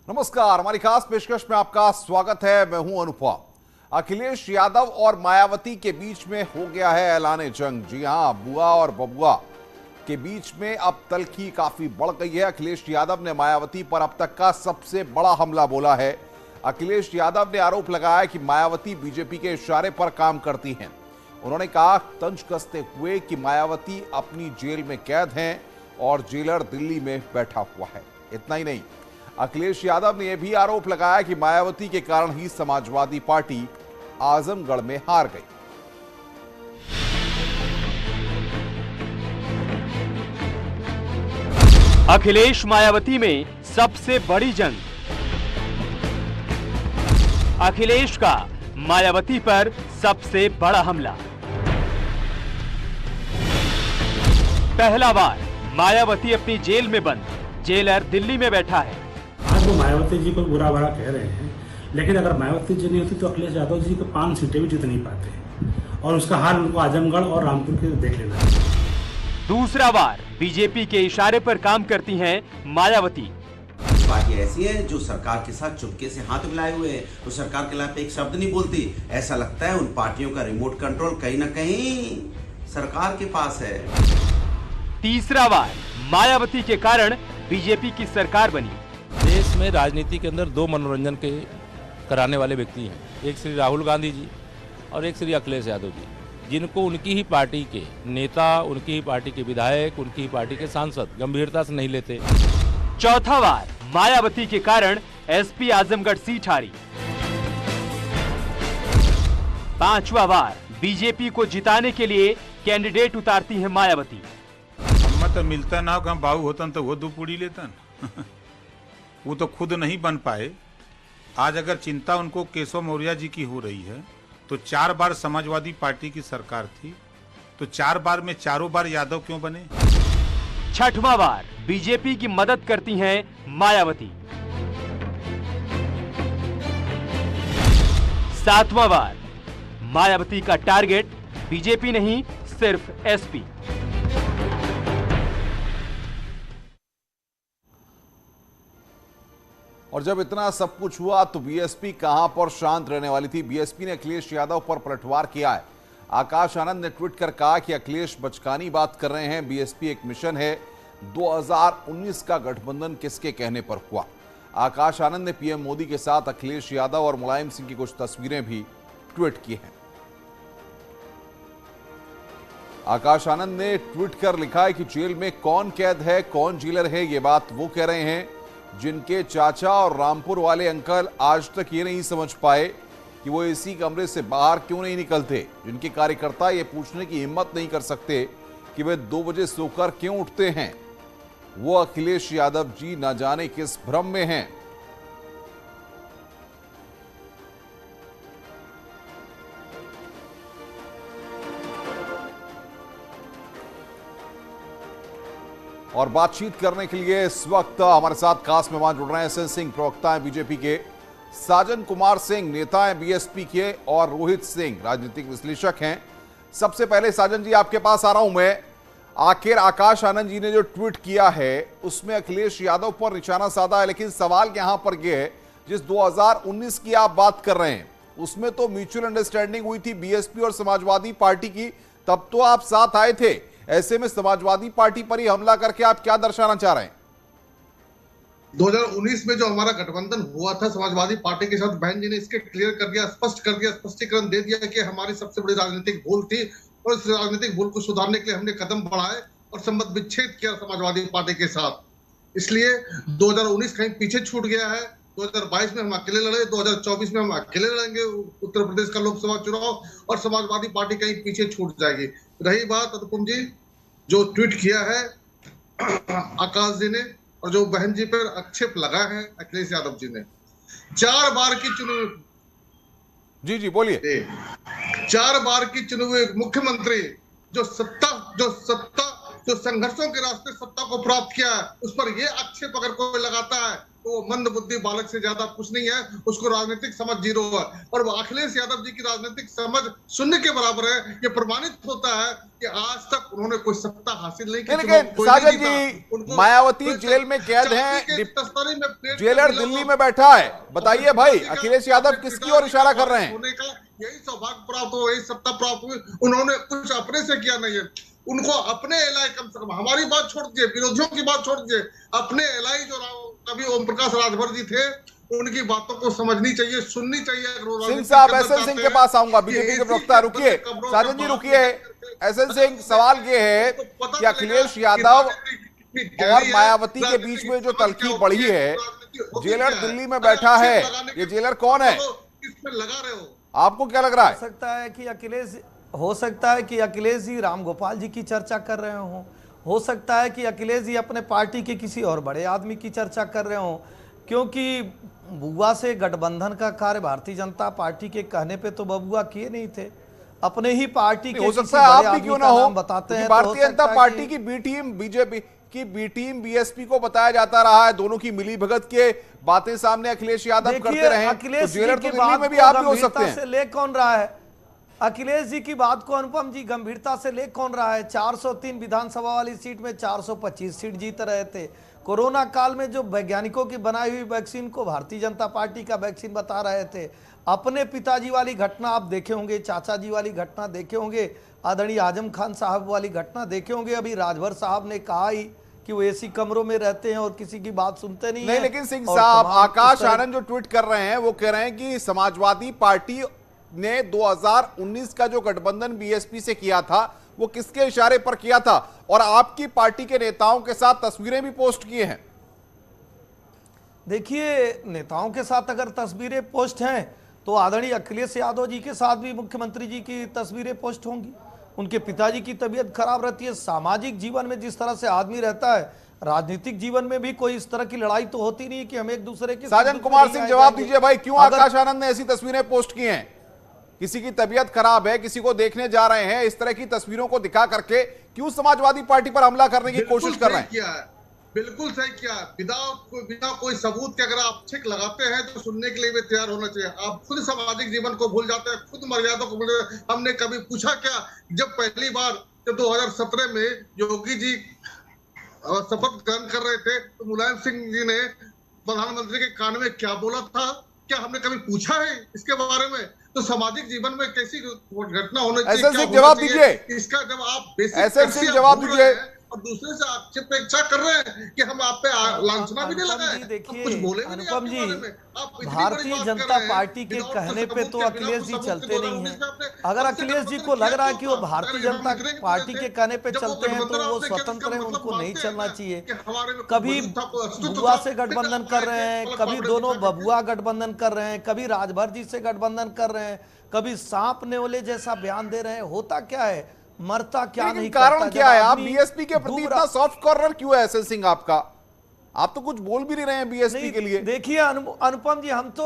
नमस्कार, हमारी खास पेशकश में आपका स्वागत है। मैं हूं अनुपम। अखिलेश यादव और मायावती के बीच में हो गया है ऐलाने जंग। जी हां, बुआ और बबुआ के बीच में अब तल्खी काफी बढ़ गई है। अखिलेश यादव ने मायावती पर अब तक का सबसे बड़ा हमला बोला है। अखिलेश यादव ने आरोप लगाया कि मायावती बीजेपी के इशारे पर काम करती हैं। उन्होंने कहा, तंज कसते हुए कि मायावती अपनी जेल में कैद हैं और जेलर दिल्ली में बैठा हुआ है। इतना ही नहीं, अखिलेश यादव ने यह भी आरोप लगाया कि मायावती के कारण ही समाजवादी पार्टी आजमगढ़ में हार गई। अखिलेश मायावती में सबसे बड़ी जंग। अखिलेश का मायावती पर सबसे बड़ा हमला। पहला बार मायावती अपनी जेल में बंद, जेलर दिल्ली में बैठा है। आज वो मायावती जी को बुरा भला कह रहे हैं, लेकिन अगर मायावती जी नहीं होती तो अखिलेश यादव जी को 5 सीटें भी जीत नहीं पाते, और उसका हाल उनको आजमगढ़ और रामपुर के देख लेना है। दूसरा बार बीजेपी के इशारे पर काम करती हैं मायावती। पार्टी ऐसी है जो सरकार के साथ चुपके से हाथ मिलाए हुए है, वो सरकार के खिलाफ एक शब्द नहीं बोलती। ऐसा लगता है उन पार्टियों का रिमोट कंट्रोल कहीं ना कहीं सरकार के पास है। तीसरा बार मायावती के कारण बीजेपी की सरकार बनी। देश में राजनीति के अंदर 2 मनोरंजन के कराने वाले व्यक्ति हैं, एक श्री राहुल गांधी जी और एक श्री अखिलेश यादव जी, जिनको उनकी ही पार्टी के नेता, उनकी ही पार्टी के विधायक, उनकी ही पार्टी के सांसद गंभीरता से नहीं लेते। चौथा बार मायावती के कारण एसपी आजमगढ़ सीट हारी। पांचवा बार बीजेपी को जिताने के लिए कैंडिडेट उतारती है मायावती। मत मिलता ना हो, बाबू होतन तो वो 2 पूड़ी लेतन। वो तो खुद नहीं बन पाए। आज अगर चिंता उनको केशव मौर्य जी की हो रही है तो 4 बार समाजवादी पार्टी की सरकार थी, तो 4 बार में चारों बार यादव क्यों बने? छठवां बार बीजेपी की मदद करती हैं मायावती। सातवां बार मायावती का टारगेट बीजेपी नहीं, सिर्फ एसपी। और जब इतना सब कुछ हुआ तो बीएसपी कहां पर शांत रहने वाली थी। बीएसपी ने अखिलेश यादव पर पलटवार किया है। आकाश आनंद ने ट्वीट कर कहा कि अखिलेश बचकानी बात कर रहे हैं, बीएसपी एक मिशन है। 2019 का गठबंधन किसके कहने पर हुआ? आकाश आनंद ने पीएम मोदी के साथ अखिलेश यादव और मुलायम सिंह की कुछ तस्वीरें भी ट्वीट की हैं। आकाश आनंद ने ट्वीट कर लिखा है कि जेल में कौन कैद है, कौन जेलर है, ये बात वो कह रहे हैं जिनके चाचा और रामपुर वाले अंकल आज तक ये नहीं समझ पाए कि वो इसी कमरे से बाहर क्यों नहीं निकलते, जिनके कार्यकर्ता ये पूछने की हिम्मत नहीं कर सकते कि वे 2 बजे सोकर क्यों उठते हैं। वो अखिलेश यादव जी न जाने किस भ्रम में हैं। और बातचीत करने के लिए इस वक्त हमारे साथ खास मेहमान जुड़ रहे हैं। एसएन सिंह प्रवक्ता हैं बीजेपी के, साजन कुमार सिंह नेता हैं बीएसपी के, और रोहित सिंह राजनीतिक विश्लेषक हैं। सबसे पहले साजन जी, आपके पास आ रहा हूं मैं। आखिर आकाश आनंद जी ने जो ट्वीट किया है उसमें अखिलेश यादव पर निशाना साधा है, लेकिन सवाल यहां पर यह है, जिस 2019 की आप बात कर रहे हैं उसमें तो म्यूचुअल अंडरस्टैंडिंग हुई थी बीएसपी और समाजवादी पार्टी की, तब तो आप साथ आए थे। ऐसे में समाजवादी पार्टी पर ही हमला करके आप क्या दर्शाना चाह रहे हैं? 2019 में जो हमारा गठबंधन हुआ था समाजवादी पार्टी के साथ, बहन जी ने इसके क्लियर कर दिया, स्पष्ट कर दिया, स्पष्टीकरण दे दिया कि हमारी सबसे बड़ी राजनीतिक भूल थी, और इस राजनीतिक भूल को सुधारने के लिए हमने कदम बढ़ाए और संबंध विच्छेद किया समाजवादी पार्टी के साथ। इसलिए 2019 कहीं पीछे छूट गया है। 2022 में हम अकेले लड़े, 2024 में हम अकेले लड़ेंगे उत्तर प्रदेश का लोकसभा चुनाव, और समाजवादी पार्टी कहीं पीछे छूट जाएगी। रही बात अनुपम जी जो ट्वीट किया है आकाश जी ने, और जो बहन जी पर आक्षेप लगा है अखिलेश यादव जी ने, 4 बार की चुनाव, जी बोलिए, 4 बार की चुने हुए मुख्यमंत्री जो सत्ता जो संघर्षों के रास्ते सत्ता को प्राप्त किया है, उस पर ये आक्षेप अगर कोई लगाता है तो वो मंद बुद्धि बालक से ज्यादा कुछ नहीं है, उसको राजनीतिक समझ जीरो है। और वो अखिलेश यादव जी की राजनीतिक समझ शून्य के बराबर है। ये प्रमाणित होता है कि आज तक उन्होंने कोई सत्ता हासिल नहीं की। लेकिन साजन जी, मायावती जेल में कैद हैं, जेलर दिल्ली में बैठा है, बताइए भाई अखिलेश यादव किसकी ओर इशारा कर रहे हैं? होने का यही सौभाग्य प्राप्त हो, यही सत्ता प्राप्त हुई, उन्होंने कुछ अपने से किया नहीं है। उनको अपने एलआई, कम से कम हमारी बात छोड़ दीजिए, विरोधियों की बात छोड़ दीजिए, अपने एलआई जो कभी ओम प्रकाश राजभर जी थे, उनकी बातों को समझनी चाहिए, सुननी चाहिए। सिंह साहब, एसएन सिंह के पास आऊंगा, बीजेपी के प्रवक्ता। रुकिए साजन जी, रुकिए। एसएन सिंह, सवाल ये है कि अखिलेश यादव और मायावती के बीच में जो तल्खी बढ़ी है, जेलर दिल्ली में बैठा है, ये जेलर कौन है? इसमें लगा रहे हो, आपको क्या लग रहा है? हो सकता है कि अखिलेश जी राम गोपाल जी की चर्चा कर रहे हो सकता है कि अखिलेश जी अपने पार्टी के किसी और बड़े आदमी की चर्चा कर रहे हो, क्योंकि बुआ से गठबंधन का कार्य भारतीय जनता पार्टी के कहने पे तो बबुआ किए नहीं थे, अपने ही पार्टी के हो सकता है आप भी क्यों ना हो, बताते हैं। भारतीय जनता पार्टी की बी टीम, बीजेपी की बी टीम बीएसपी को बताया जाता रहा है, दोनों की मिली भगत के बातें सामने अखिलेश यादव करते रहे। अखिलेश तो जेलर तो दिल्ली में भी आप भी हो सकते हैं। ले कौन रहा है अखिलेश जी की बात को? अनुपम जी, गंभीरता से ले कौन रहा है? 403 विधानसभा वाली सीट में 425 सीट जीत रहे थे। कोरोना काल में जो वैज्ञानिकों की बनाई हुई वैक्सीन को भारतीय जनता पार्टी का वैक्सीन बता रहे थे। अपने पिताजी वाली घटना आप देखे होंगे, चाचा जी वाली घटना देखे होंगे, आदरणीय आजम खान साहब वाली घटना देखे होंगे। अभी राजभर साहब ने कहा ही कि वो एसी कमरों में रहते हैं और किसी की बात सुनते नहीं है। लेकिन सिंह साहब, आकाश आनंद जो ट्वीट कर रहे हैं वो कह रहे हैं कि समाजवादी पार्टी ने 2019 का जो गठबंधन बीएसपी से किया था वो किसके इशारे पर किया था, और आपकी पार्टी के नेताओं के साथ तस्वीरें भी पोस्ट किए हैं। देखिए, नेताओं के साथ अगर तस्वीरें पोस्ट हैं तो आदरणीय अखिलेश यादव जी के साथ भी मुख्यमंत्री जी की तस्वीरें पोस्ट होंगी। उनके पिताजी की तबीयत खराब रहती है। सामाजिक जीवन में जिस तरह से आदमी रहता है, राजनीतिक जीवन में भी कोई इस तरह की लड़ाई तो होती नहीं कि हम एक दूसरे के। साजन कुमार सिंह, जवाब दीजिए भाई, क्यों आकाश आनंद ने ऐसी तस्वीरें पोस्ट की हैं? किसी की तबीयत खराब है, किसी को देखने जा रहे हैं, इस तरह की तस्वीरों को दिखा करके क्यों समाजवादी पार्टी पर हमला करने की कोशिश कर रहे हैं? बिल्कुल सही किया। बिना कोई सबूत के अगर आप छिक लगाते हैं तो सुनने के लिए भी तैयार होना चाहिए। आप खुद सामाजिक जीवन को भूल जाते हैं, खुद मर्यादा को भूल जाते हैं। हमने कभी पूछा क्या, जब पहली बार जब 2017 में योगी जी शपथ ग्रहण कर रहे थे तो मुलायम सिंह जी ने प्रधानमंत्री के कान में क्या बोला था? क्या हमने कभी पूछा है इसके बारे में? तो सामाजिक जीवन में कैसी घटना होनी चाहिए? एसएन सिंह, जवाब दीजिए। इसका जब आप एसएन सिंह, जवाब दीजिए। और दूसरे से आक्षेपेक्षा कर रहे हैं कि हम आप पे लांछना भी नहीं लगाए, देखिए कुछ बोले भी अनुपम नहीं जी, आपके बारे में। भारतीय जनता पार्टी के कहने पे तो अखिलेश जी चलते नहीं हैं। अगर अखिलेश जी को लग रहा है कि वो भारतीय जनता पार्टी के कहने पे चलते हैं तो वो स्वतंत्र है, उनको नहीं चलना चाहिए। कभी बुआ से गठबंधन कर रहे हैं, कभी दोनों बबुआ गठबंधन कर रहे हैं, कभी राजभर जी से गठबंधन कर रहे हैं, कभी सांप नेवले जैसा बयान दे रहे हैं। होता क्या है, मरता क्या नहीं, कारण क्या है? आप बीएसपी के प्रति इतना सॉफ्ट कॉर्नर क्यों है एसएन सिंह आपका? आप तो कुछ बोल भी नहीं रहे हैं बीएसपी के लिए। देखिए अनुपम जी, हम तो